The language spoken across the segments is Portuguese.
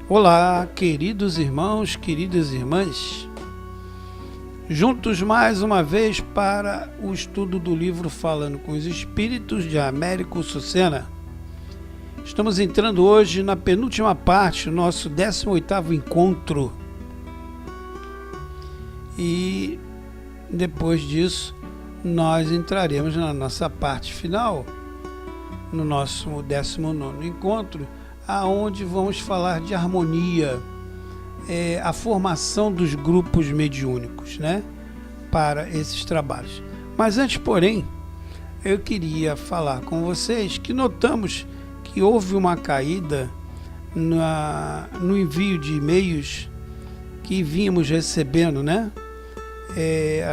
Olá, queridos irmãos, queridas irmãs, juntos mais uma vez para o estudo do livro Falando com os Espíritos de Américo Sucena. Estamos entrando hoje na penúltima parte, nosso 18º encontro. E depois disso, nós entraremos na nossa parte final, no nosso 19º encontro, aonde vamos falar de harmonia, a formação dos grupos mediúnicos, né, para esses trabalhos. Mas antes, porém, eu queria falar com vocês que notamos que houve uma caída no envio de e-mails que vínhamos recebendo, né?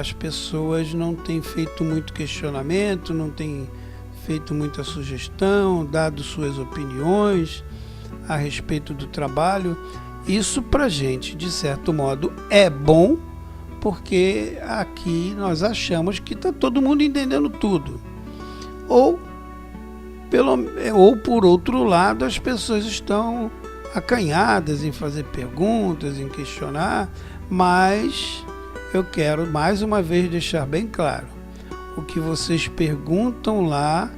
As pessoas não têm feito muito questionamento, não têm feito muita sugestão, dado suas opiniões a respeito do trabalho. Isso pra gente, de certo modo, é bom, porque aqui nós achamos que está todo mundo entendendo tudo. Ou por outro lado, as pessoas estão acanhadas em fazer perguntas, em questionar, mas eu quero mais uma vez deixar bem claro: o que vocês perguntam lá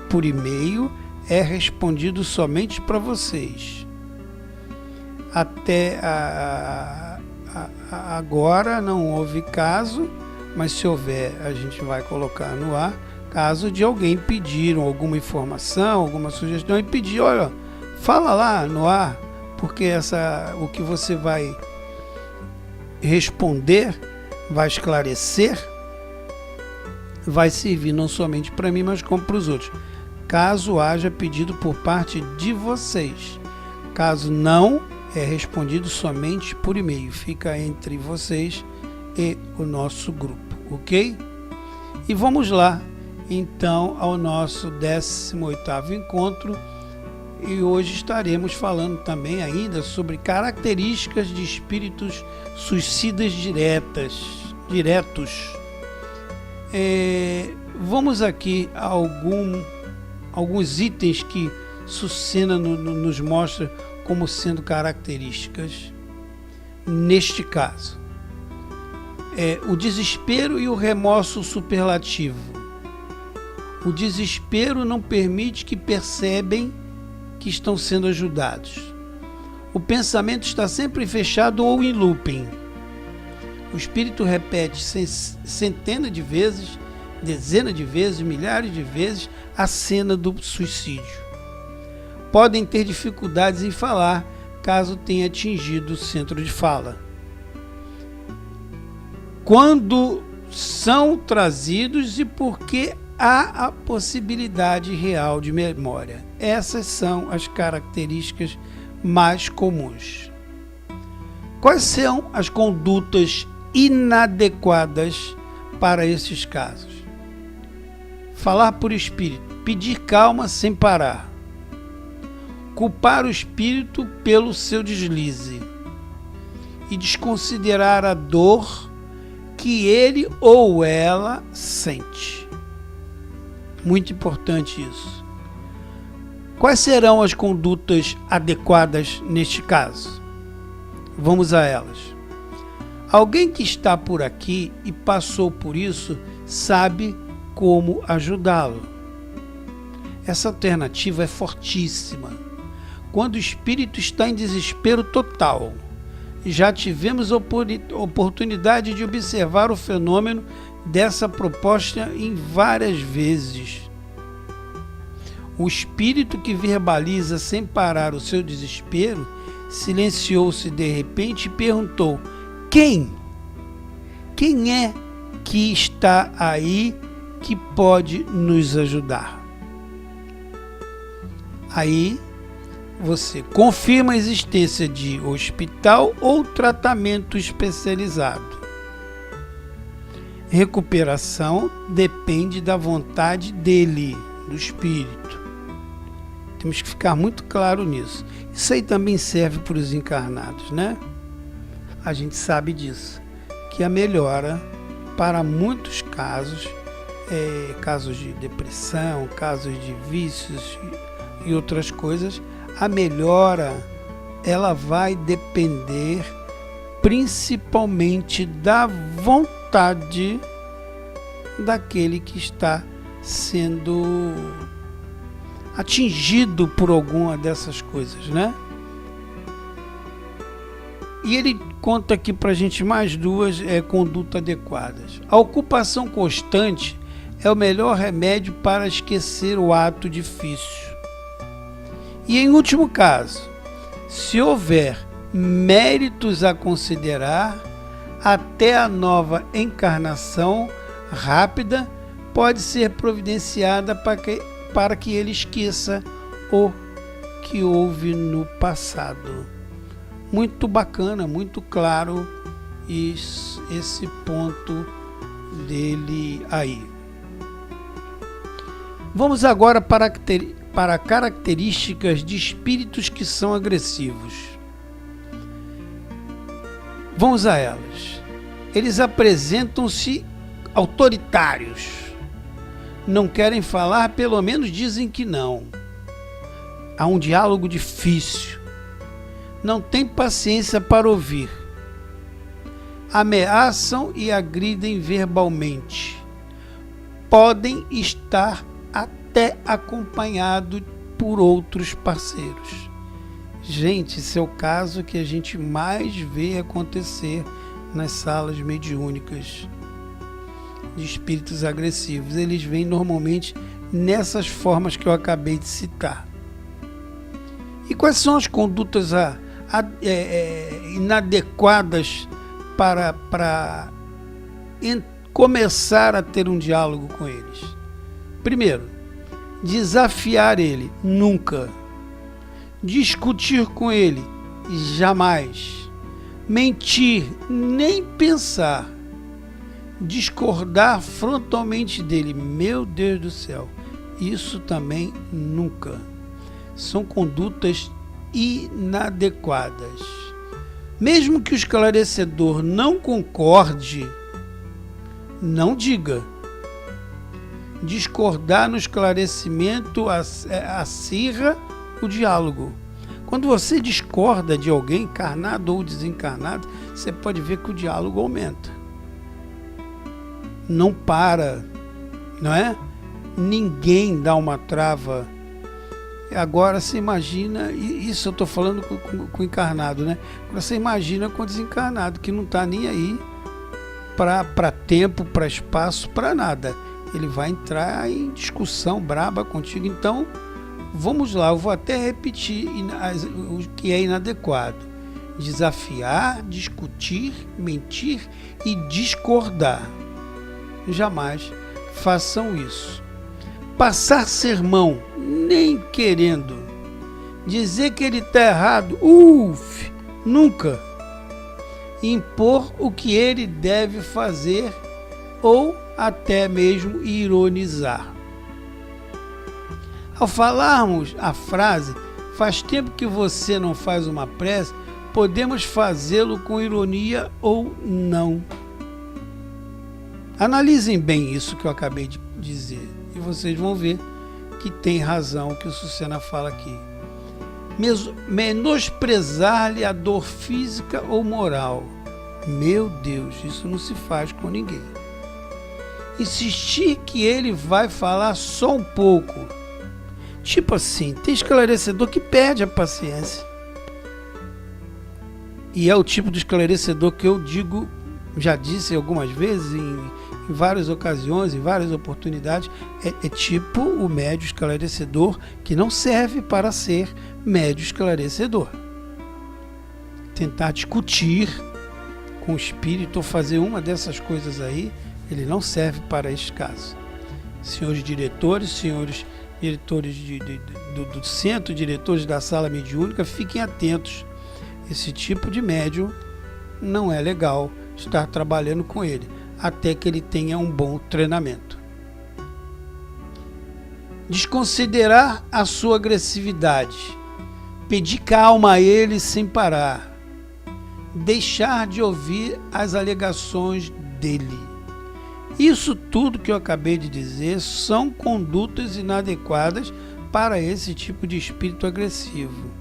por e-mail é respondido somente para vocês. Até agora não houve caso, mas se houver, a gente vai colocar no ar, caso de alguém pedir alguma informação, alguma sugestão e pedir, olha, fala lá no ar, porque o que você vai responder, vai esclarecer, vai servir não somente para mim, mas como para os outros. Caso haja pedido por parte de vocês. Caso não, é respondido somente por e-mail. Fica entre vocês e o nosso grupo, ok? E vamos lá, então, ao nosso 18º encontro. E hoje estaremos falando também ainda sobre características de espíritos suicidas diretos. Vamos aqui a alguns itens que Sucena nos mostra como sendo características neste caso. O desespero e o remorso superlativo. O desespero não permite que percebem que estão sendo ajudados. O pensamento está sempre fechado ou em looping. O espírito repete centenas de vezes, dezenas de vezes, milhares de vezes a cena do suicídio. Podem ter dificuldades em falar caso tenha atingido o centro de fala. Quando são trazidos e porque há a possibilidade real de memória. Essas são as características mais comuns. Quais são as condutas inadequadas para esses casos? Falar por espírito, pedir calma sem parar, culpar o espírito pelo seu deslize e desconsiderar a dor que ele ou ela sente. Muito importante isso. Quais serão as condutas adequadas neste caso? Vamos a elas. Alguém que está por aqui e passou por isso sabe como ajudá-lo. Essa alternativa é fortíssima. Quando o espírito está em desespero total, já tivemos oportunidade de observar o fenômeno dessa proposta em várias vezes. O espírito que verbaliza sem parar o seu desespero silenciou-se de repente e perguntou: Quem é que está aí que pode nos ajudar? Aí você confirma a existência de hospital ou tratamento especializado. Recuperação depende da vontade dele, do espírito. Temos que ficar muito claro nisso. Isso aí também serve para os encarnados, né? A gente sabe disso, que a melhora para muitos casos, casos de depressão, casos de vícios e outras coisas, a melhora ela vai depender principalmente da vontade daquele que está sendo atingido por alguma dessas coisas, né? E ele conta aqui pra gente mais duas condutas adequadas. A ocupação constante é o melhor remédio para esquecer o ato difícil. E em último caso, se houver méritos a considerar, até a nova encarnação rápida pode ser providenciada para que ele esqueça o que houve no passado. Muito bacana, muito claro esse ponto dele aí. Vamos agora para características de espíritos que são agressivos. Vamos a elas. Eles apresentam-se autoritários. Não querem falar, pelo menos dizem que não. Há um diálogo difícil. Não tem paciência para ouvir. Ameaçam e agridem verbalmente. Podem estar até acompanhados por outros parceiros. Gente, esse é o caso que a gente mais vê acontecer nas salas mediúnicas de espíritos agressivos. Eles vêm normalmente nessas formas que eu acabei de citar. E quais são as condutas inadequadas para começar a ter um diálogo com eles? Primeiro, desafiar ele, nunca. Discutir com ele, jamais. Mentir, nem pensar. Discordar frontalmente dele, meu Deus do céu, isso também nunca. São condutas inadequadas. Mesmo que o esclarecedor não concorde, não diga. Discordar no esclarecimento acirra o diálogo. Quando você discorda de alguém, encarnado ou desencarnado, você pode ver que o diálogo aumenta. Não para, não é? Ninguém dá uma trava. Agora você imagina, isso eu estou falando com o encarnado, né? Agora você imagina com o desencarnado, que não está nem aí para tempo, para espaço, para nada. Ele vai entrar em discussão braba contigo. Então, vamos lá, eu vou até repetir o que é inadequado. Desafiar, discutir, mentir e discordar. Jamais façam isso. Passar sermão, nem querendo. Dizer que ele está errado, nunca. Impor o que ele deve fazer ou até mesmo ironizar. Ao falarmos a frase, faz tempo que você não faz uma prece, podemos fazê-lo com ironia ou não. Analisem bem isso que eu acabei de dizer e vocês vão ver que tem razão o que o Sucena fala aqui. Menosprezar-lhe a dor física ou moral. Meu Deus, isso não se faz com ninguém. Insistir que ele vai falar só um pouco. Tipo assim, tem esclarecedor que perde a paciência. E é o tipo de esclarecedor que eu digo, já disse algumas vezes, em várias ocasiões, em várias oportunidades, é tipo o médio esclarecedor que não serve para ser médio esclarecedor. Tentar discutir com o espírito ou fazer uma dessas coisas aí, ele não serve para este caso. Senhores diretores do centro, diretores da sala mediúnica, fiquem atentos. Esse tipo de médium não é legal estar trabalhando com ele, até que ele tenha um bom treinamento. Desconsiderar a sua agressividade. Pedir calma a ele sem parar. Deixar de ouvir as alegações dele. Isso tudo que eu acabei de dizer são condutas inadequadas para esse tipo de espírito agressivo.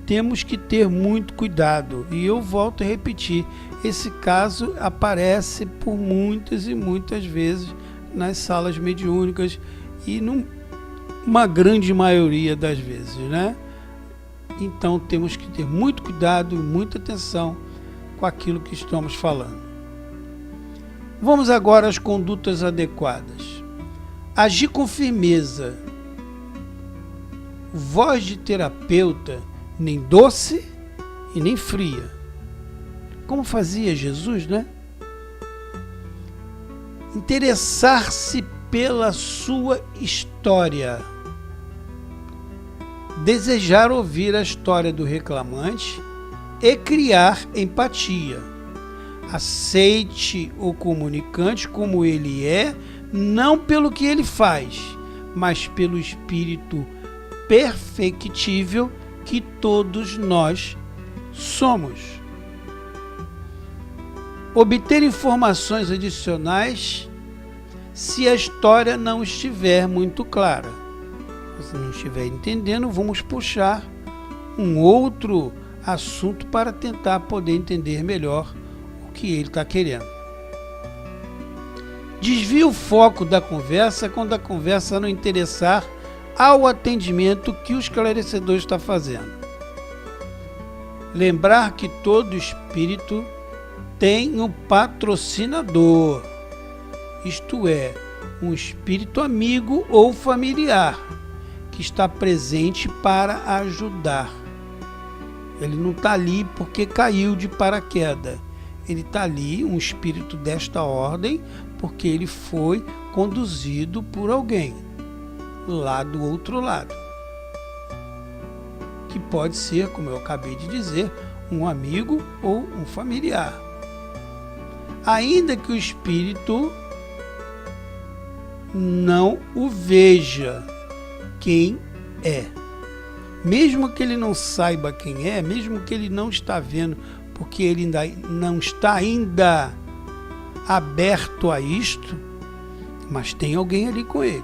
temos que ter muito cuidado. E eu volto a repetir, esse caso aparece por muitas e muitas vezes nas salas mediúnicas e numa grande maioria das vezes, né? Então temos que ter muito cuidado e muita atenção com aquilo que estamos falando. Vamos agora às condutas adequadas. Agir com firmeza. Voz de terapeuta, nem doce e nem fria. Como fazia Jesus, né? Interessar-se pela sua história. Desejar ouvir a história do reclamante e criar empatia. Aceite o comunicante como ele é, não pelo que ele faz, mas pelo espírito perfectível que todos nós somos. Obter informações adicionais se a história não estiver muito clara. Se não estiver entendendo, vamos puxar um outro assunto para tentar poder entender melhor o que ele está querendo. Desvie o foco da conversa quando a conversa não interessar ao atendimento que o esclarecedor está fazendo. Lembrar que todo espírito tem um patrocinador, isto é, um espírito amigo ou familiar, que está presente para ajudar. Ele não está ali porque caiu de paraquedas. Ele está ali, um espírito desta ordem, porque ele foi conduzido por alguém lá do outro lado. Que pode ser, como eu acabei de dizer, um amigo ou um familiar. Ainda que o espírito não o veja quem é. Mesmo que ele não saiba quem é, mesmo que ele não está vendo, porque ele ainda não está ainda aberto a isto, mas tem alguém ali com ele.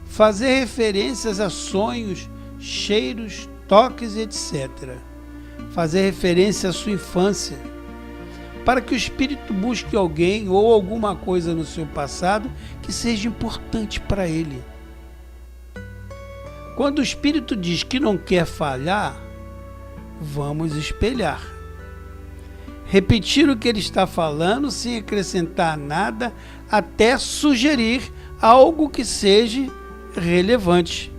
Fazer referências a sonhos, cheiros, toques, etc. Fazer referência à sua infância, para que o espírito busque alguém ou alguma coisa no seu passado que seja importante para ele. Quando o espírito diz que não quer falhar, vamos espelhar. Repetir o que ele está falando sem acrescentar nada, até sugerir algo que seja relevante,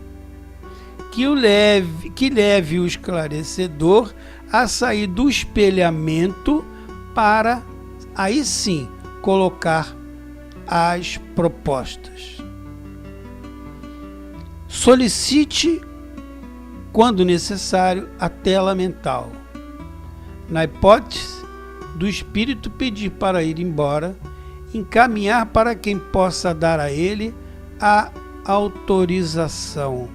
que leve o esclarecedor a sair do espelhamento para, aí sim, colocar as propostas. Solicite, quando necessário, a tela mental. Na hipótese do espírito pedir para ir embora, encaminhar para quem possa dar a ele a autorização.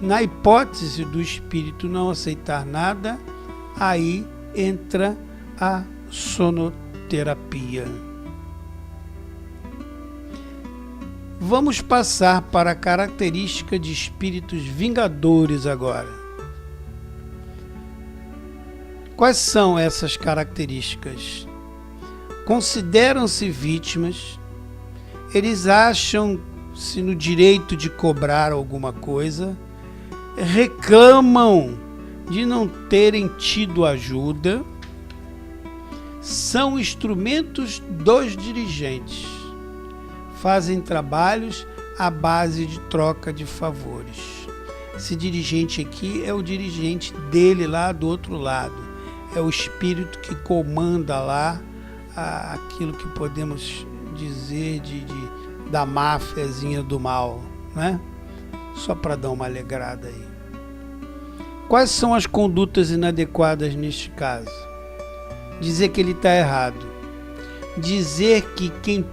Na hipótese do espírito não aceitar nada, aí entra a sonoterapia. Vamos passar para a característica de espíritos vingadores agora. Quais são essas características? Consideram-se vítimas, eles acham-se no direito de cobrar alguma coisa, reclamam de não terem tido ajuda, são instrumentos dos dirigentes, fazem trabalhos à base de troca de favores. Esse dirigente aqui é o dirigente dele lá do outro lado, é o espírito que comanda lá aquilo que podemos dizer da máfiazinha do mal, né? Só para dar uma alegrada aí. Quais são as condutas inadequadas neste caso? Dizer que ele está errado. Dizer que quem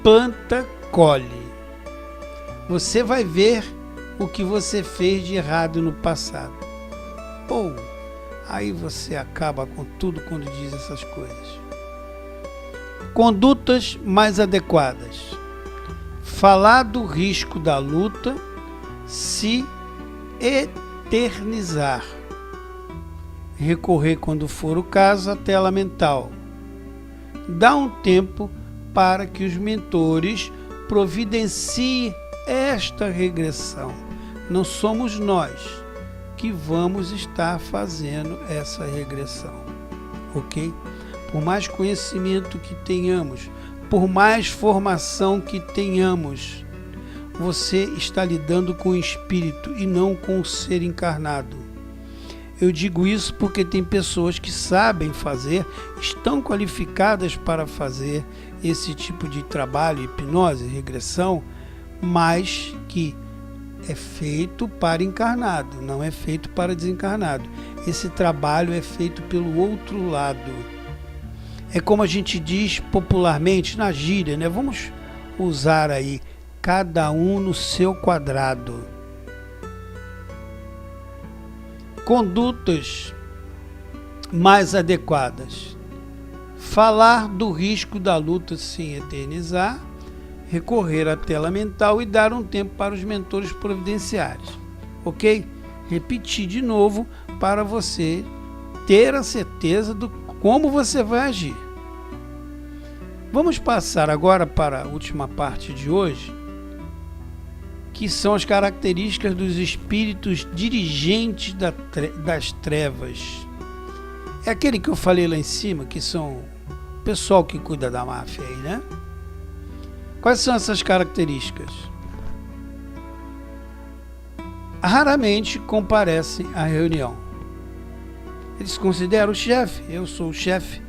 planta, colhe. Você vai ver o que você fez de errado no passado. Ou aí você acaba com tudo quando diz essas coisas. Condutas mais adequadas. Falar do risco da luta se eternizar. Recorrer, quando for o caso, à tela mental. Dá um tempo para que os mentores providenciem esta regressão. Não somos nós que vamos estar fazendo essa regressão, ok? Por mais conhecimento que tenhamos, por mais formação que tenhamos, você está lidando com o espírito e não com o ser encarnado. Eu digo isso porque tem pessoas que sabem fazer, estão qualificadas para fazer esse tipo de trabalho, hipnose, regressão, mas que é feito para encarnado, não é feito para desencarnado. Esse trabalho é feito pelo outro lado. É como a gente diz popularmente na gíria, né? Vamos usar aí, cada um no seu quadrado. Condutas mais adequadas. Falar do risco da luta se eternizar, recorrer à tela mental e dar um tempo para os mentores providenciários. Ok? Repetir de novo para você ter a certeza do como você vai agir. Vamos passar agora para a última parte de hoje, que são as características dos espíritos dirigentes das trevas. É aquele que eu falei lá em cima, que são o pessoal que cuida da máfia aí, né? Quais são essas características? Raramente comparecem à reunião. Eles se consideram o chefe, eu sou o chefe,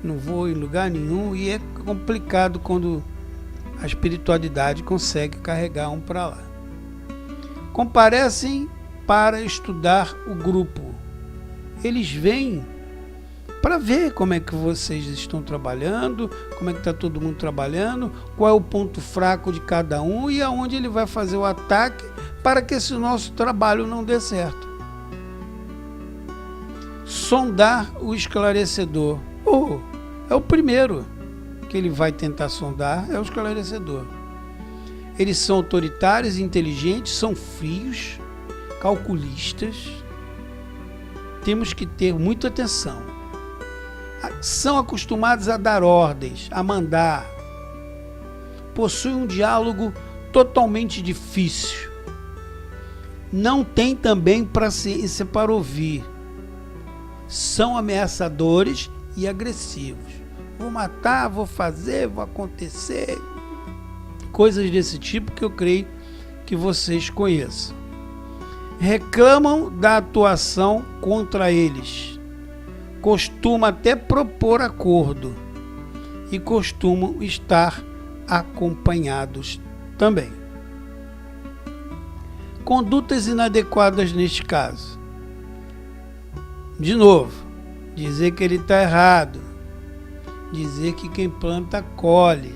não vou em lugar nenhum, e é complicado quando a espiritualidade consegue carregar um para lá. Comparecem para estudar o grupo. Eles vêm para ver como é que vocês estão trabalhando, como é que está todo mundo trabalhando, qual é o ponto fraco de cada um e aonde ele vai fazer o ataque para que esse nosso trabalho não dê certo. Sondar o esclarecedor. É o primeiro que ele vai tentar sondar, é o esclarecedor. Eles são autoritários, inteligentes, são frios, calculistas. Temos que ter muita atenção. São acostumados a dar ordens, a mandar. Possuem um diálogo totalmente difícil. Não tem também paciência para ouvir. São ameaçadores e agressivos. Vou matar, vou fazer, vou acontecer. Coisas desse tipo que eu creio que vocês conheçam. Reclamam da atuação contra eles. Costumam até propor acordo. E costumam estar acompanhados também. Condutas inadequadas neste caso. De novo, dizer que ele está errado. Dizer que quem planta colhe.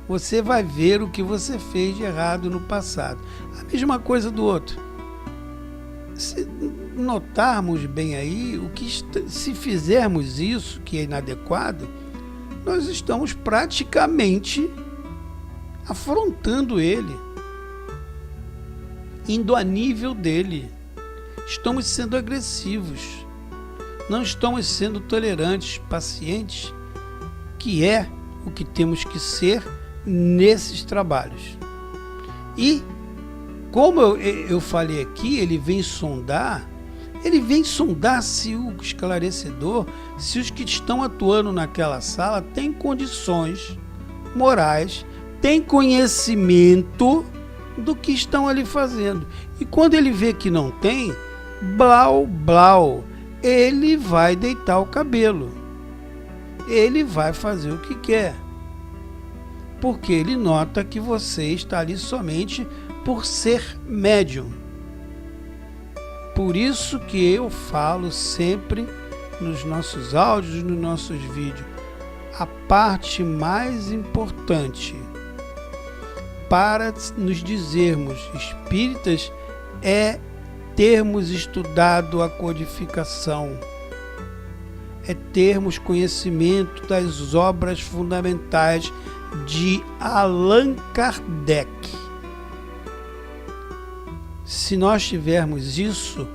Você vai ver o que você fez de errado no passado. A mesma coisa do outro. Se notarmos bem aí, se fizermos isso que é inadequado, nós estamos praticamente afrontando ele, indo a nível dele. Estamos sendo agressivos, não estamos sendo tolerantes, pacientes, que é o que temos que ser nesses trabalhos. E como eu falei aqui, ele vem sondar se o esclarecedor, se os que estão atuando naquela sala têm condições morais, têm conhecimento do que estão ali fazendo. E quando ele vê que não tem, blau, blau, ele vai deitar o cabelo. Ele vai fazer o que quer. Porque ele nota que você está ali somente por ser médium. Por isso que eu falo sempre nos nossos áudios, nos nossos vídeos, a parte mais importante para nos dizermos espíritas é termos estudado a codificação, é termos conhecimento das obras fundamentais de Allan Kardec. Se nós tivermos isso,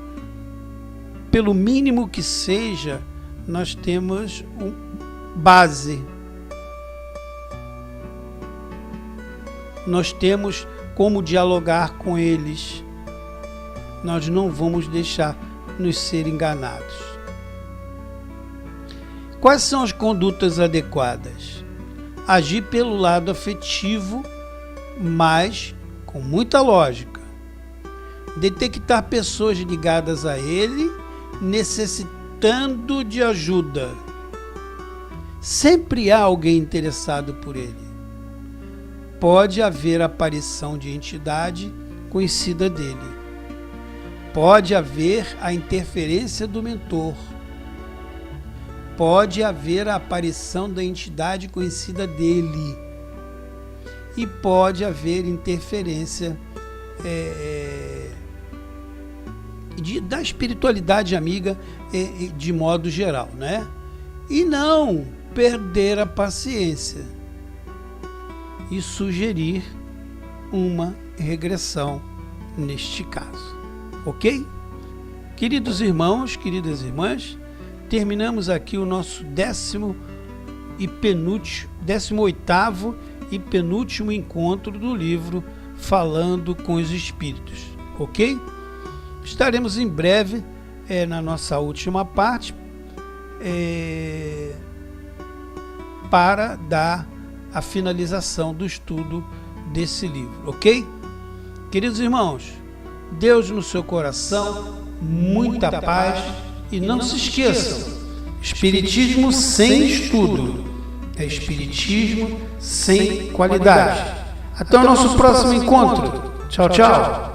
pelo mínimo que seja, nós temos base. Nós temos como dialogar com eles. Nós não vamos deixar nos ser enganados. Quais são as condutas adequadas? Agir pelo lado afetivo, mas com muita lógica. Detectar pessoas ligadas a ele, necessitando de ajuda. Sempre há alguém interessado por ele. Pode haver aparição de entidade conhecida dele. Pode haver a interferência do mentor. Pode haver a aparição da entidade conhecida dele. E pode haver interferência da espiritualidade amiga de modo geral, né? E não perder a paciência e sugerir uma regressão neste caso, ok? Queridos irmãos, queridas irmãs, terminamos aqui o nosso 18º e penúltimo encontro do livro Falando com os Espíritos, ok? Estaremos em breve na nossa última parte para dar a finalização do estudo desse livro, ok? Queridos irmãos, Deus no seu coração, muita paz e não se esqueçam, Espiritismo sem estudo é Espiritismo sem qualidade. Até o nosso próximo encontro. Tchau, tchau.